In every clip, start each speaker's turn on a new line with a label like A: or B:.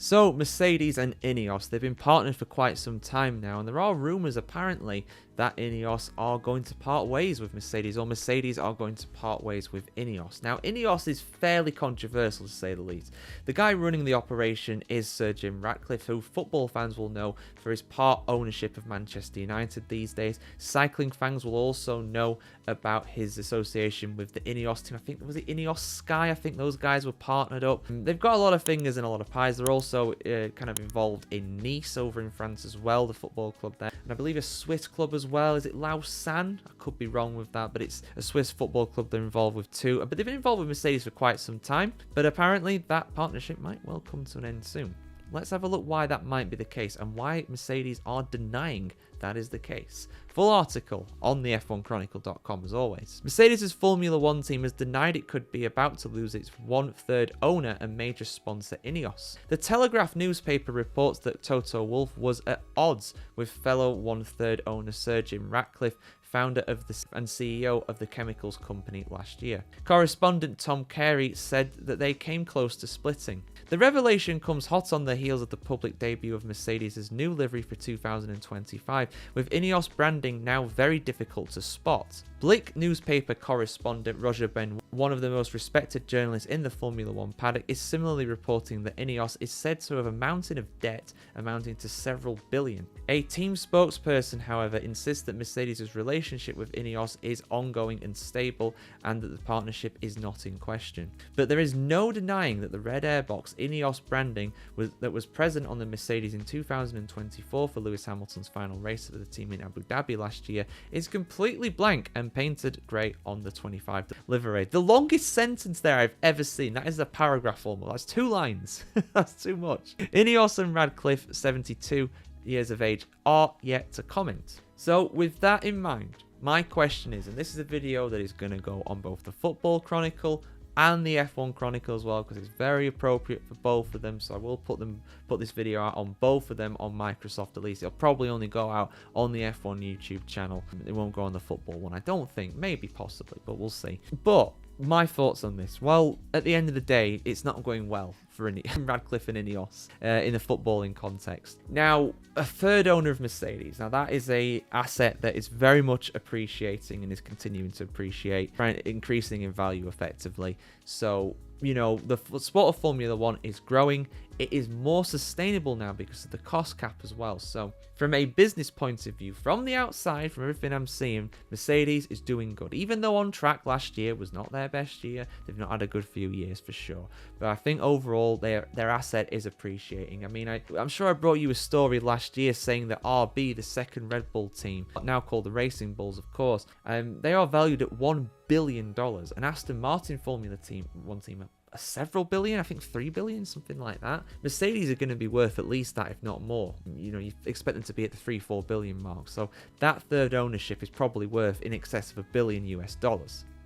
A: So Mercedes and INEOS, they've been partnered for quite some time now, and there are rumours apparently that INEOS are going to part ways with Mercedes, or Mercedes are going to part ways with INEOS. Now, INEOS is fairly controversial, to say the least. The guy running the operation is Sir Jim Ratcliffe, who football fans will know for his part ownership of Manchester United these days. Cycling fans will also know about his association with the INEOS team. I think, was it INEOS Sky? I think those guys were partnered up. They've got a lot of fingers and a lot of pies. They're also kind of involved in Nice over in France as well, the football club there. And I believe a Swiss club as well. Is it Lausanne? I could be wrong with that, but it's a Swiss football club they're involved with too. But they've been involved with Mercedes for quite some time. But apparently that partnership might well come to an end soon. Let's have a look why that might be the case and why Mercedes are denying that is the case. Full article on the F1Chronicle.com as always. Mercedes' Formula 1 team has denied it could be about to lose its one-third owner and major sponsor INEOS. The Telegraph newspaper reports that Toto Wolff was at odds with fellow one-third owner Sir Jim Ratcliffe, founder of and CEO of the chemicals company last year. Correspondent Tom Carey said that they came close to splitting. The revelation comes hot on the heels of the public debut of Mercedes' new livery for 2025, with INEOS branding now very difficult to spot. Blick newspaper correspondent Roger Ben, one of the most respected journalists in the Formula 1 paddock, is similarly reporting that INEOS is said to have a mountain of debt amounting to several billion. A team spokesperson, however, insists that Mercedes' relationship with INEOS is ongoing and stable and that the partnership is not in question. But there is no denying that the red airbox INEOS branding that was present on the Mercedes in 2024 for Lewis Hamilton's final race of the team in Abu Dhabi last year is completely blank and painted grey on the 25 livery. The longest sentence there I've ever seen. That is a paragraph almost. That's 2 lines. That's too much. INEOS and Radcliffe, 72 years of age, are yet to comment. So with that in mind, my question is, and this is a video that is going to go on both the Football Chronicle and the F1 Chronicle as well, because it's very appropriate for both of them. So I will put this video out on both of them on Microsoft at least. It'll probably only go out on the F1 YouTube channel. It won't go on the football one, I don't think. Maybe, possibly, but we'll see. But my thoughts on this. Well, at the end of the day, it's not going well for Radcliffe and INEOS in the footballing context. Now, a third owner of Mercedes. Now, that is a asset that is very much appreciating and is continuing to appreciate, increasing in value effectively. So, you know, the sport of Formula 1 is growing. It is more sustainable now because of the cost cap as well. So from a business point of view, from the outside, from everything I'm seeing, Mercedes is doing good. Even though on track last year was not their best year, they've not had a good few years for sure. But I think overall their asset is appreciating. I mean, I'm sure I brought you a story last year saying that RB, the second Red Bull team, now called the Racing Bulls, of course, they are valued at $1 billion. An Aston Martin Formula One team several billion, I think 3 billion, something like that. Mercedes are going to be worth at least that, if not more. You know, you expect them to be at the 3-4 billion mark. So that third ownership is probably worth in excess of $1 billion US,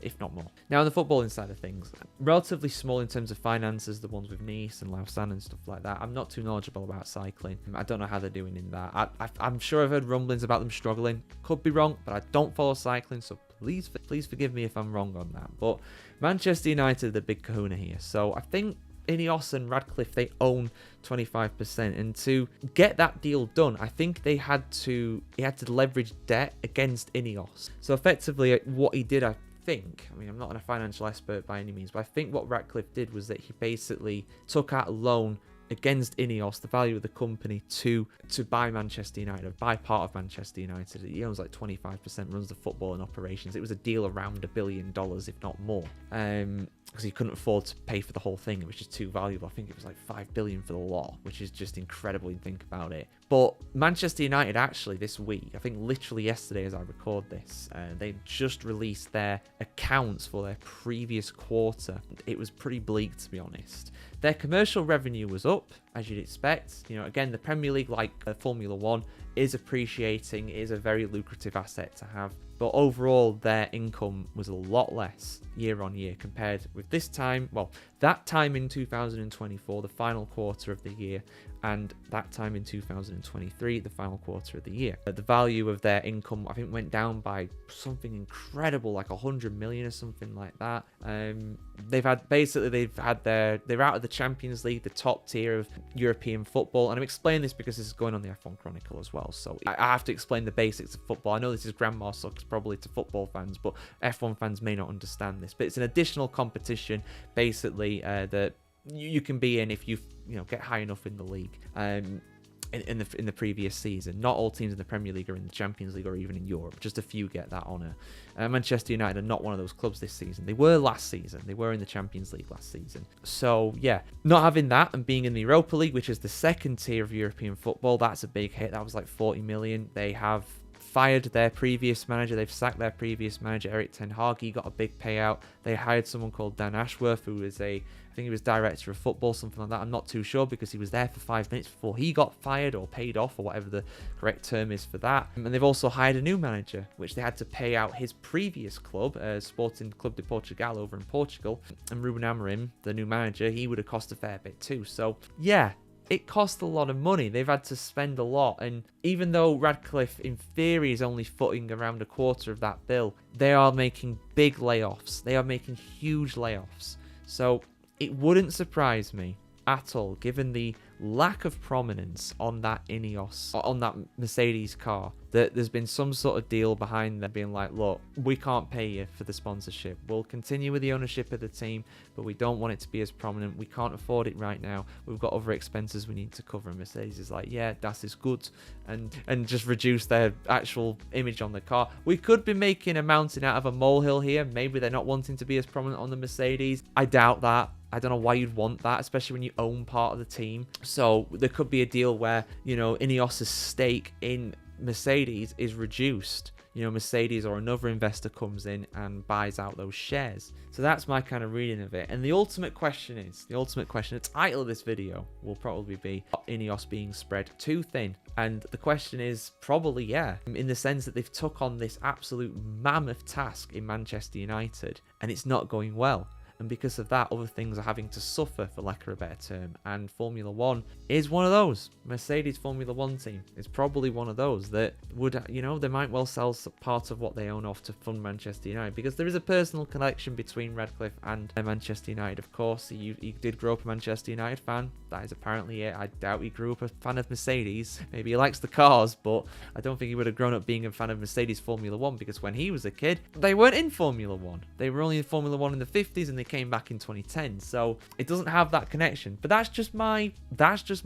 A: if not more. Now, on the footballing side of things, relatively small in terms of finances, the ones with Nice and Lausanne and stuff like that. I'm not too knowledgeable about cycling. I don't know how they're doing in that. I'm sure I've heard rumblings about them struggling. Could be wrong, but I don't follow cycling, so please forgive me if I'm wrong on that. But Manchester United are the big kahuna here. So I think INEOS and Radcliffe, they own 25%, and to get that deal done, I think he had to leverage debt against INEOS. So effectively, what he did, I mean, I'm not a financial expert by any means, but I think what Ratcliffe did was that he basically took out a loan against INEOS, the value of the company, to buy Manchester United, buy part of Manchester United. He owns like 25%, runs the football and operations. It was a deal around $1 billion, if not more, because he couldn't afford to pay for the whole thing. It was just too valuable. I think it was like $5 billion for the lot, which is just incredible when you think about it. But Manchester United actually this week, I think literally yesterday as I record this, they just released their accounts for their previous quarter. It was pretty bleak, to be honest. Their commercial revenue was up, as you'd expect. You know, again, the Premier League, like Formula 1, is appreciating. It is a very lucrative asset to have. But overall, their income was a lot less year on year compared with this time. Well, that time in 2024, the final quarter of the year, and that time in 2023, the final quarter of the year. The value of their income, I think, went down by something incredible, like 100 million or something like that. they're out of the Champions League, the top tier of European football. And I'm explaining this because this is going on the F1 Chronicle as well. So I have to explain the basics of football. I know this is grandma sucks probably to football fans, but F1 fans may not understand this. But it's an additional competition, basically, that you can be in if you get high enough in the league. In the previous season, not all teams in the Premier League are in the Champions League or even in Europe. Just a few get that honour. Manchester United are not one of those clubs this season. They were last season. They were in the Champions League last season. So yeah, not having that and being in the Europa League, which is the second tier of European football, that's a big hit. That was like 40 million. They have fired their previous manager. They've sacked their previous manager, Erik ten Hag. He got a big payout. They hired someone called Dan Ashworth, who is I think he was director of football, something like that. I'm not too sure because he was there for 5 minutes before he got fired or paid off, or whatever the correct term is for that. And they've also hired a new manager, which they had to pay out his previous club, Sporting Club de Portugal over in Portugal. And Ruben Amorim, the new manager, he would have cost a fair bit too. So yeah, it cost a lot of money. They've had to spend a lot. And even though Radcliffe, in theory, is only footing around a quarter of that bill, they are making big layoffs. They are making huge layoffs. So it wouldn't surprise me at all, given the lack of prominence on that INEOS, on that Mercedes car, that there's been some sort of deal behind them being like, look, we can't pay you for the sponsorship. We'll continue with the ownership of the team, but we don't want it to be as prominent. We can't afford it right now. We've got other expenses we need to cover. And Mercedes is like, yeah, that is good. And just reduce their actual image on the car. We could be making a mountain out of a molehill here. Maybe they're not wanting to be as prominent on the Mercedes. I doubt that. I don't know why you'd want that, especially when you own part of the team. So there could be a deal where, INEOS's stake in Mercedes is reduced. Mercedes or another investor comes in and buys out those shares. So that's my kind of reading of it. And the ultimate question, the title of this video will probably be INEOS being spread too thin. And the question is probably, yeah, in the sense that they've took on this absolute mammoth task in Manchester United and it's not going well. And because of that, other things are having to suffer, for lack of a better term. And Formula One is one of those. Mercedes Formula One team is probably one of those that would, they might well sell part of what they own off to fund Manchester United. Because there is a personal connection between Radcliffe and Manchester United, of course. He did grow up a Manchester United fan. That is apparently it. I doubt he grew up a fan of Mercedes. Maybe he likes the cars, but I don't think he would have grown up being a fan of Mercedes Formula One, because when he was a kid, they weren't in Formula One. They were only in Formula One in the 50s and they came back in 2010, so it doesn't have that connection. But that's just my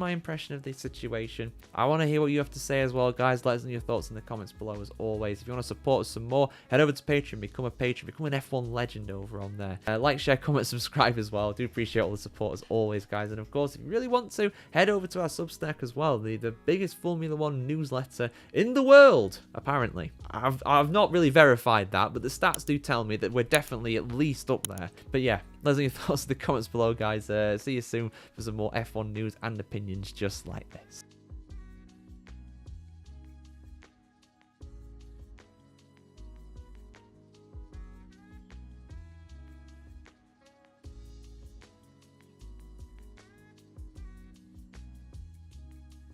A: impression of this situation. I want to hear what you have to say as well, guys. Let us know your thoughts in the comments below, as always. If you want to support us some more, head over to Patreon, become a patron, become an F1 legend over on there. Like, share, comment, subscribe as well. I do appreciate all the support as always, guys. And of course, if you really want to, head over to our Substack as well, the biggest Formula One newsletter in the world, apparently. I've not really verified that, but the stats do tell me that we're definitely at least up there. But yeah, let us know your thoughts in the comments below, guys. See you soon for some more F1 news and opinions just like this.